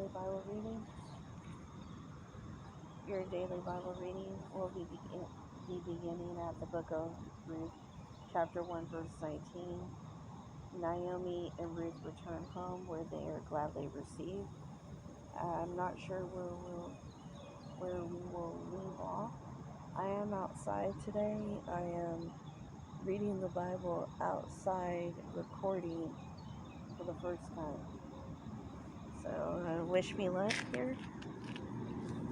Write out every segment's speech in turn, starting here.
daily Bible reading. Your daily Bible reading will be beginning at the book of Ruth, chapter 1, verse 19. Naomi and Ruth return home where they are gladly received. I'm not sure where we will leave off. I am outside today. I am reading the Bible outside, recording for the first time. So wish me luck here.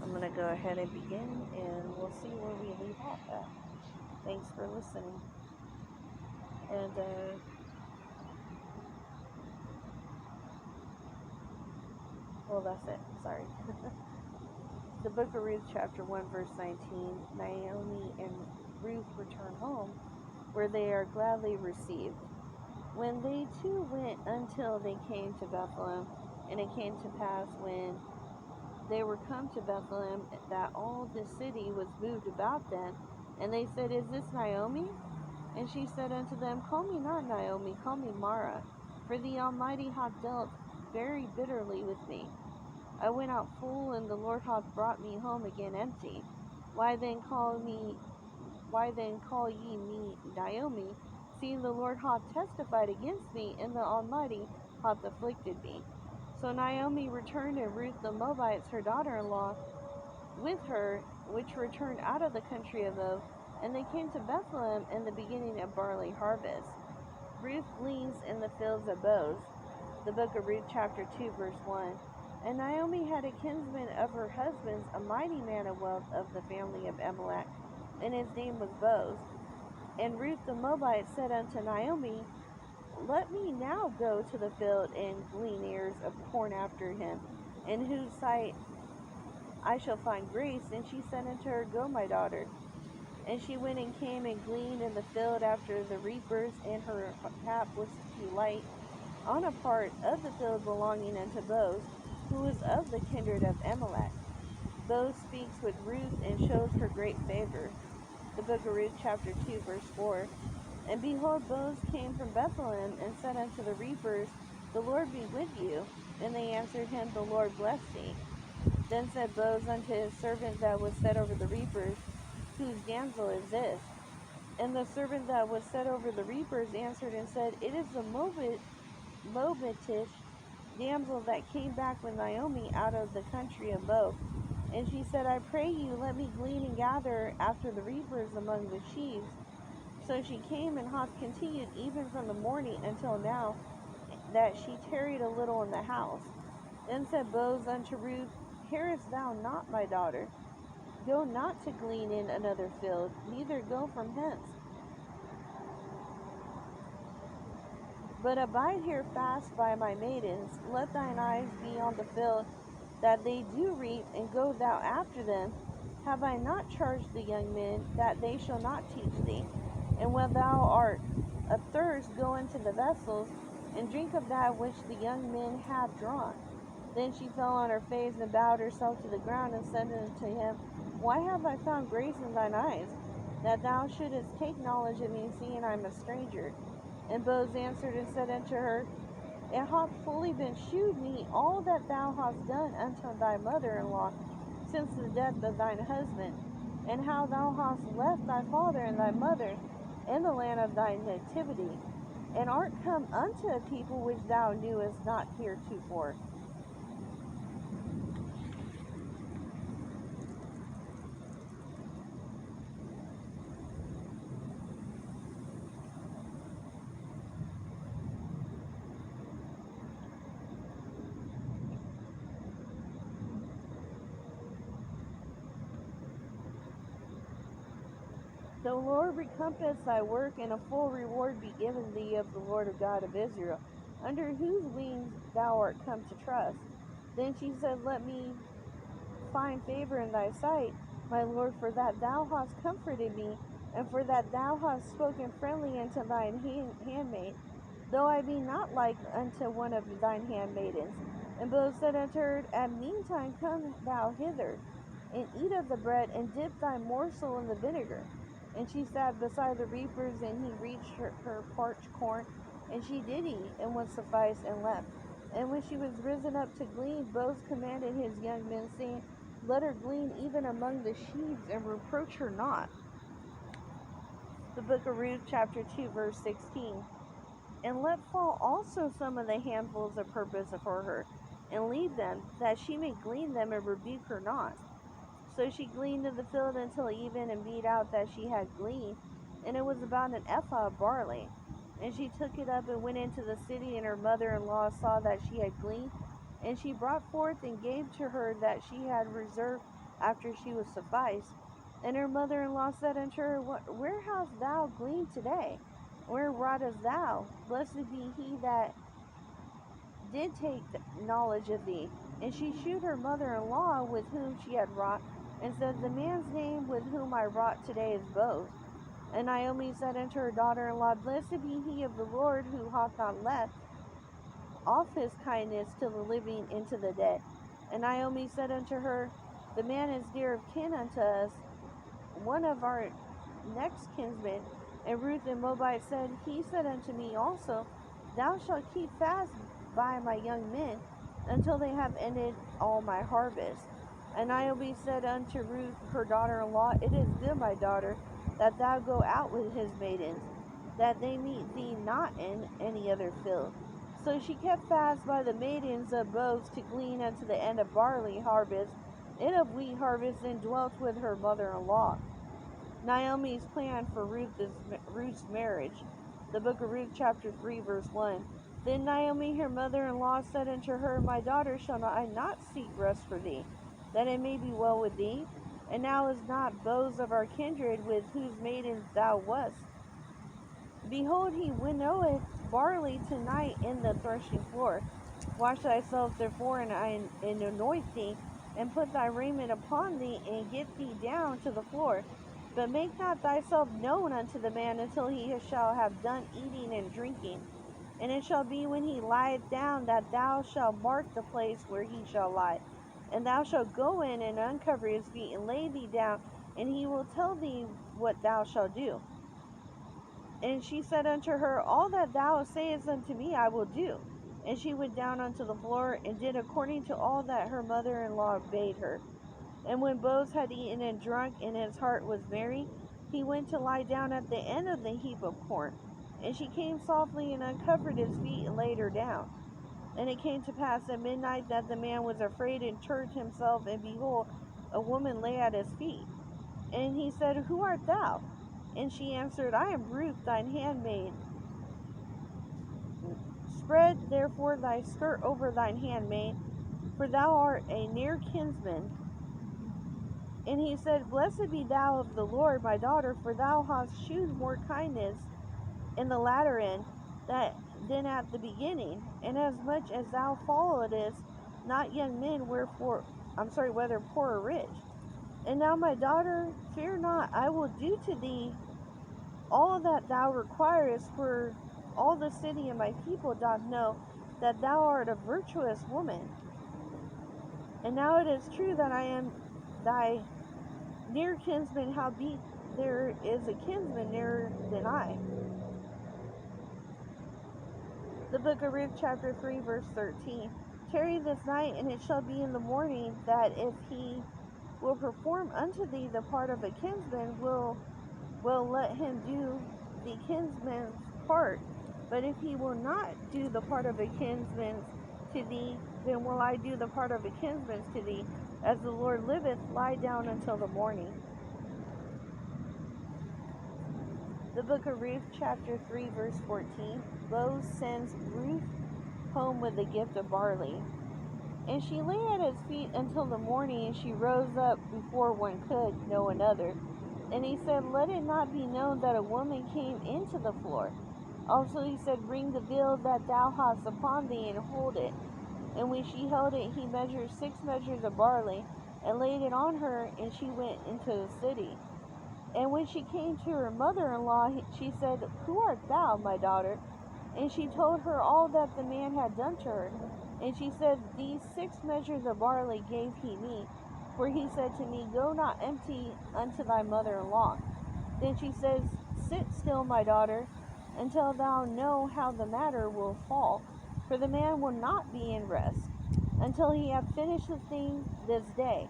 I'm going to go ahead and begin, and we'll see where we leave off at. Thanks for listening. And, well, that's it. Sorry. The book of Ruth, chapter 1, verse 19. Naomi and Ruth return home, where they are gladly received. When they too went until they came to Bethlehem, and it came to pass when they were come to Bethlehem that all the city was moved about them, and they said, Is this Naomi? And she said unto them, Call me not Naomi, call me Mara, for the Almighty hath dealt very bitterly with me. I went out full, and the Lord hath brought me home again empty. Why then call ye me Naomi, seeing the Lord hath testified against me, and the Almighty hath afflicted me? So Naomi returned, and Ruth the Moabite, her daughter-in-law, with her, which returned out of the country of Moab, and they came to Bethlehem in the beginning of barley harvest. Ruth gleans in the fields of Boaz. The book of Ruth, chapter 2, verse 1. And Naomi had a kinsman of her husband's, a mighty man of wealth of the family of Amalek, and his name was Boaz. And Ruth the Moabite said unto Naomi, Let me now go to the field and glean ears of corn after him, in whose sight I shall find grace. And she said unto her, Go, my daughter. And she went and came and gleaned in the field after the reapers, and her hap was too light on a part of the field belonging unto Boaz, who was of the kindred of Amalek. Boaz speaks with Ruth and shows her great favor. The book of Ruth, chapter 2, verse 4. And behold, Boaz came from Bethlehem, and said unto the reapers, The Lord be with you. And they answered him, The Lord bless thee. Then said Boaz unto his servant that was set over the reapers, Whose damsel is this? And the servant that was set over the reapers answered and said, It is the Moabitish damsel that came back with Naomi out of the country of Moab. And she said, I pray you, let me glean and gather after the reapers among the sheaves. So she came, and hath continued even from the morning until now, that she tarried a little in the house. Then said Boaz unto Ruth, Hearest thou not, my daughter? Go not to glean in another field, neither go from hence, but abide here fast by my maidens. Let thine eyes be on the field, that they do reap, and go thou after them. Have I not charged the young men, that they shall not teach thee? And when thou art athirst, go into the vessels, and drink of that which the young men have drawn. Then she fell on her face, and bowed herself to the ground, and said unto him, Why have I found grace in thine eyes, that thou shouldest take knowledge of me, seeing I am a stranger? And Boaz answered and said unto her, It hath fully been shewed me all that thou hast done unto thy mother-in-law since the death of thine husband, and how thou hast left thy father and thy mother in the land of thy nativity, and art come unto a people which thou knewest not heretofore. The Lord recompense thy work, and a full reward be given thee of the Lord God of Israel, under whose wings thou art come to trust. Then she said, Let me find favor in thy sight, my Lord, for that thou hast comforted me, and for that thou hast spoken friendly unto thine handmaid, though I be not like unto one of thine handmaidens. And Boaz said unto her, At meantime come thou hither, and eat of the bread, and dip thy morsel in the vinegar. And she sat beside the reapers, and he reached her parched corn, and she did eat, and was sufficed, and left. And when she was risen up to glean, Boaz commanded his young men, saying, Let her glean even among the sheaves, and reproach her not. The book of Ruth, chapter 2, verse 16. And let fall also some of the handfuls of purpose for her, and leave them, that she may glean them, and rebuke her not. So she gleaned in the field until even, and beat out that she had gleaned, and it was about an ephah of barley. And she took it up and went into the city, and her mother-in-law saw that she had gleaned, and she brought forth and gave to her that she had reserved after she was sufficed. And her mother-in-law said unto her, Where hast thou gleaned today? Where wroughtest thou? Blessed be he that did take knowledge of thee. And she shewed her mother-in-law with whom she had wrought, and said, The man's name with whom I wrought today is Boaz. And Naomi said unto her daughter-in-law, Blessed be he of the Lord, who hath not left off his kindness to the living into the dead. And Naomi said unto her, The man is dear of kin unto us, one of our next kinsmen. And Ruth the Moabite said, He said unto me also, Thou shalt keep fast by my young men until they have ended all my harvest. And Naomi said unto Ruth her daughter-in-law, It is good, my daughter, that thou go out with his maidens, that they meet thee not in any other field. So she kept fast by the maidens of Boaz to glean unto the end of barley harvest, and of wheat harvest, and dwelt with her mother-in-law. Naomi's plan for Ruth's marriage. The book of Ruth, chapter 3, verse 1. Then Naomi, her mother-in-law, said unto her, My daughter, shall I not seek rest for thee, that it may be well with thee? And now is not Boaz of our kindred, with whose maidens thou wast? Behold, he winnoweth barley tonight in the threshing floor. Wash thyself therefore, and anoint thee, and put thy raiment upon thee, and get thee down to the floor. But make not thyself known unto the man until he shall have done eating and drinking. And it shall be when he lieth down, that thou shalt mark the place where he shall lie. And thou shalt go in and uncover his feet, and lay thee down, and he will tell thee what thou shalt do. And she said unto her, All that thou sayest unto me I will do. And she went down unto the floor, and did according to all that her mother-in-law bade her. And when Boaz had eaten and drunk, and his heart was merry, he went to lie down at the end of the heap of corn. And she came softly, and uncovered his feet, and laid her down. And it came to pass at midnight, that the man was afraid, and turned himself, and behold, a woman lay at his feet. And he said, Who art thou? And she answered, I am Ruth, thine handmaid. Spread therefore thy skirt over thine handmaid, for thou art a near kinsman. And he said, Blessed be thou of the Lord, my daughter, for thou hast shewed more kindness in the latter end than at the beginning. And as much as thou followedest not young men, whether poor or rich. And now, my daughter, fear not, I will do to thee all that thou requirest, for all the city and my people doth know that thou art a virtuous woman. And now it is true that I am thy near kinsman, howbeit there is a kinsman nearer than I. The book of Ruth, chapter 3, verse 13. Tarry this night, and it shall be in the morning, that if he will perform unto thee the part of a kinsman, will let him do the kinsman's part. But if he will not do the part of a kinsman's to thee, then will I do the part of a kinsman's to thee. As the Lord liveth, lie down until the morning. The book of Ruth, chapter 3, verse 14. Boaz sends Ruth home with the gift of barley. And she lay at his feet until the morning, and she rose up before one could know another. And he said, Let it not be known that a woman came into the floor. Also he said, Bring the veil that thou hast upon thee, and hold it. And when she held it, he measured 6 measures of barley, and laid it on her, and she went into the city. And when she came to her mother-in-law, she said, Who art thou, my daughter? And she told her all that the man had done to her. And she said, These 6 measures of barley gave he me, for he said to me, Go not empty unto thy mother-in-law. Then she says, Sit still, my daughter, until thou know how the matter will fall. for the man will not be in rest until he have finished the thing this day.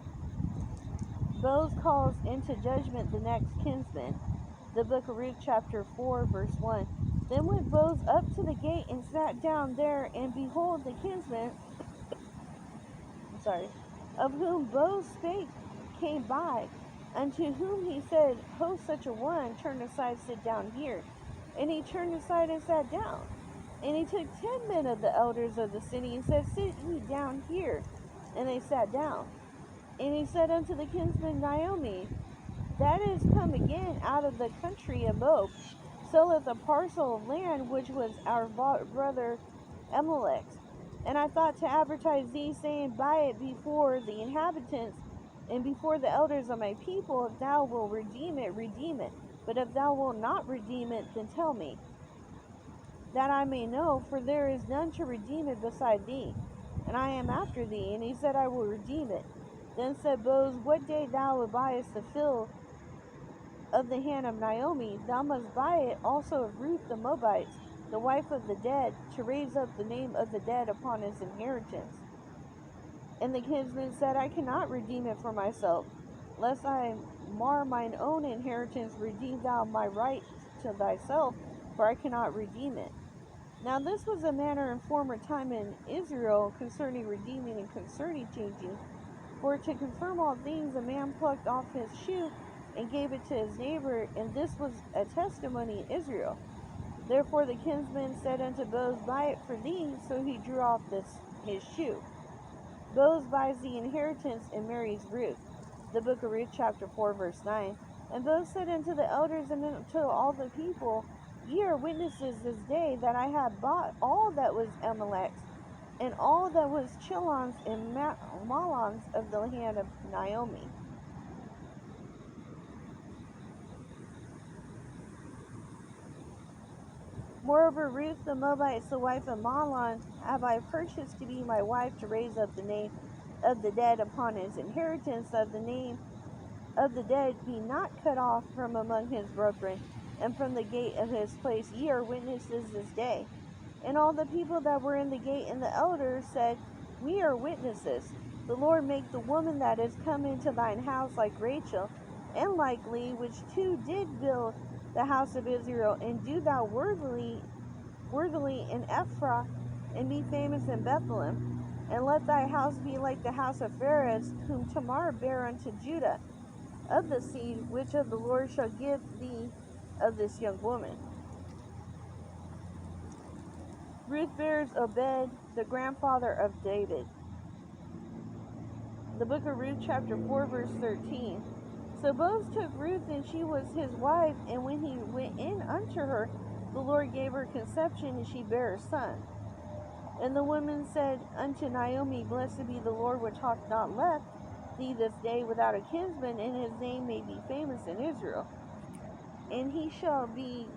Boaz calls into judgment the next kinsman. The book of Ruth, chapter 4, verse 1. Then went Boaz up to the gate and sat down there, and behold, the kinsman, of whom Boaz spake, came by, unto whom he said, Ho, such a one, turn aside, sit down here. And he turned aside and sat down. And he took 10 men of the elders of the city, and said, Sit ye down here. And they sat down. And he said unto the kinsman, Naomi, that is come again out of the country of Moab, selleth a parcel of land which was our brother Elimelech's. And I thought to advertise thee, saying, Buy it before the inhabitants and before the elders of my people. If thou wilt redeem it, redeem it. But if thou wilt not redeem it, then tell me, that I may know, for there is none to redeem it beside thee, and I am after thee. And he said, I will redeem it. Then said Boaz, What day thou buyest the field of the hand of Naomi, thou must buy it also of Ruth the Moabite, the wife of the dead, to raise up the name of the dead upon his inheritance. And the kinsman said, I cannot redeem it for myself, lest I mar mine own inheritance. Redeem thou my right to thyself, for I cannot redeem it. Now this was a manner in former time in Israel concerning redeeming and concerning changing. For to confirm all things, a man plucked off his shoe and gave it to his neighbor, and this was a testimony in Israel. Therefore the kinsman said unto Boaz, Buy it for thee. So he drew off his shoe. Boaz buys the inheritance and marries Ruth. The book of Ruth, chapter 4, verse 9. And Boaz said unto the elders and unto all the people, Ye are witnesses this day that I have bought all that was Elimelech's, and all that was Chilon's and Mahlon's of the hand of Naomi. Moreover, Ruth the Moabite, the wife of Mahlon, have I purchased to be my wife, to raise up the name of the dead upon his inheritance, that the name of the dead be not cut off from among his brethren, and from the gate of his place. Ye are witnesses this day. And all the people that were in the gate and the elders said, We are witnesses. The Lord make the woman that is come into thine house like Rachel, and like Leah, which two did build the house of Israel, and do thou worthily in Ephrath, and be famous in Bethlehem. And let thy house be like the house of Pharez, whom Tamar bare unto Judah, of the seed which of the Lord shall give thee of this young woman. Ruth bears Obed, the grandfather of David. The book of Ruth, chapter 4, verse 13. So Boaz took Ruth, and she was his wife, and when he went in unto her, the Lord gave her conception, and she bare a son. And the woman said unto Naomi, Blessed be the Lord, which hath not left thee this day without a kinsman, and his name may be famous in Israel. And he shall be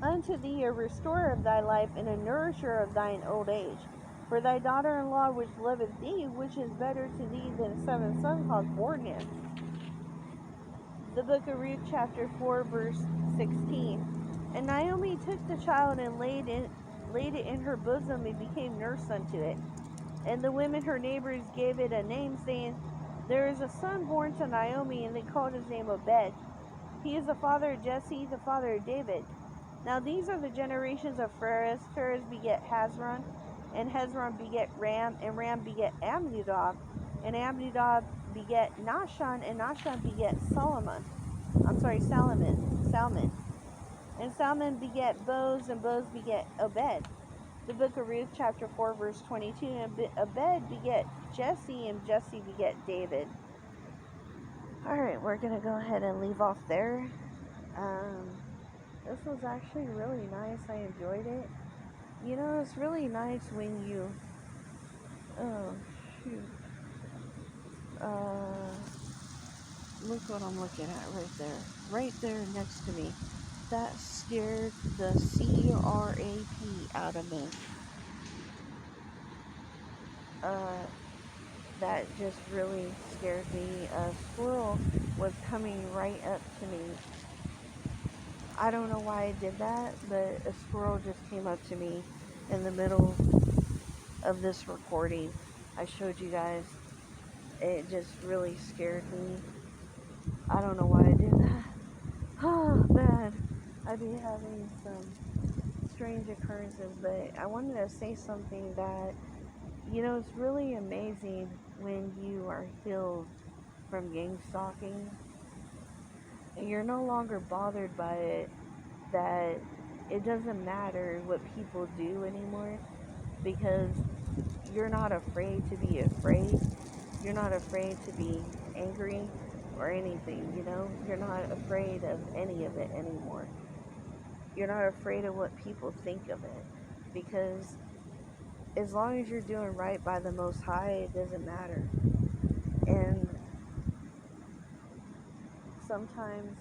unto thee a restorer of thy life, and a nourisher of thine old age. For thy daughter-in-law which loveth thee, which is better to thee than 7 sons, hath borne him. The book of Ruth, chapter 4, verse 16. And Naomi took the child and laid it in her bosom, and became nurse unto it. And the women her neighbors gave it a name, saying, There is a son born to Naomi, and they called his name Obed. He is the father of Jesse, the father of David. Now these are the generations of Pharez. Pharez beget Hezron, and Hezron beget Ram, and Ram beget Amminadab, and Amminadab beget Nahshon, and Nahshon beget Salmon. And Salmon beget Boaz, and Boaz beget Obed. The book of Ruth, chapter 4, verse 22. And Obed beget Jesse, and Jesse beget David. Alright, we're going to go ahead and leave off there. This was actually really nice. I enjoyed it. You know, it's really nice when you... Oh, shoot. Look what I'm looking at right there. Right there next to me. That scared the crap out of me. that just really scared me. A squirrel was coming right up to me. I don't know why I did that, but a squirrel just came up to me in the middle of this recording. I showed you guys. It just really scared me. I don't know why I did that. Oh, man. I'd be having some strange occurrences, but I wanted to say something that, it's really amazing when you are healed from gang stalking and you're no longer bothered by it, that it doesn't matter what people do anymore, because you're not afraid to be afraid. You're not afraid to be angry or anything, You're not afraid of any of it anymore. You're not afraid of what people think of it, because as long as you're doing right by the Most High, it doesn't matter. And sometimes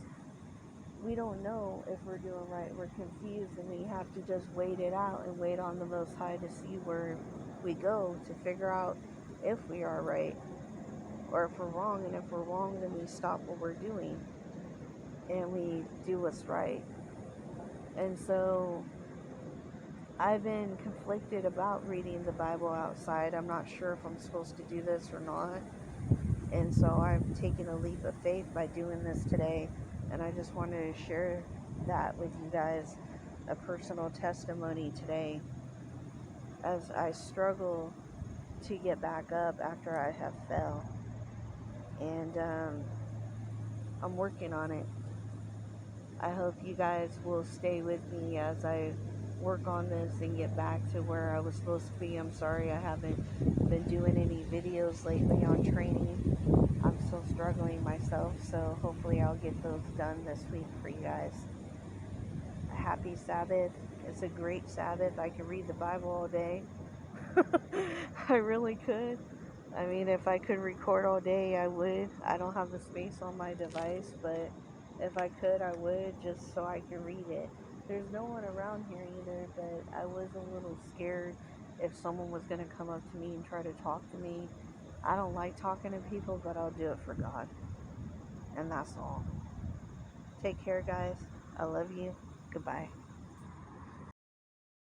we don't know if we're doing right. We're confused, and we have to just wait it out and wait on the Most High to see where we go to figure out if we are right or if we're wrong. And if we're wrong, then we stop what we're doing and we do what's right. And so I've been conflicted about reading the Bible outside. I'm not sure if I'm supposed to do this or not. And so I've taken a leap of faith by doing this today. And I just wanted to share that with you guys, a personal testimony today, as I struggle to get back up after I have fell. And I'm working on it. I hope you guys will stay with me as I work on this and get back to where I was supposed to be. I'm sorry I haven't been doing any videos lately on training. I'm still struggling myself, so hopefully I'll get those done this week for you guys. A happy Sabbath. It's a great Sabbath. I could read the Bible all day. I really could. I mean, if I could record all day, I would. I don't have the space on my device, but if I could, I would, just so I can read it. There's no one around here either, but I was a little scared if someone was going to come up to me and try to talk to me. I don't like talking to people, but I'll do it for God. And that's all. Take care, guys. I love you. Goodbye.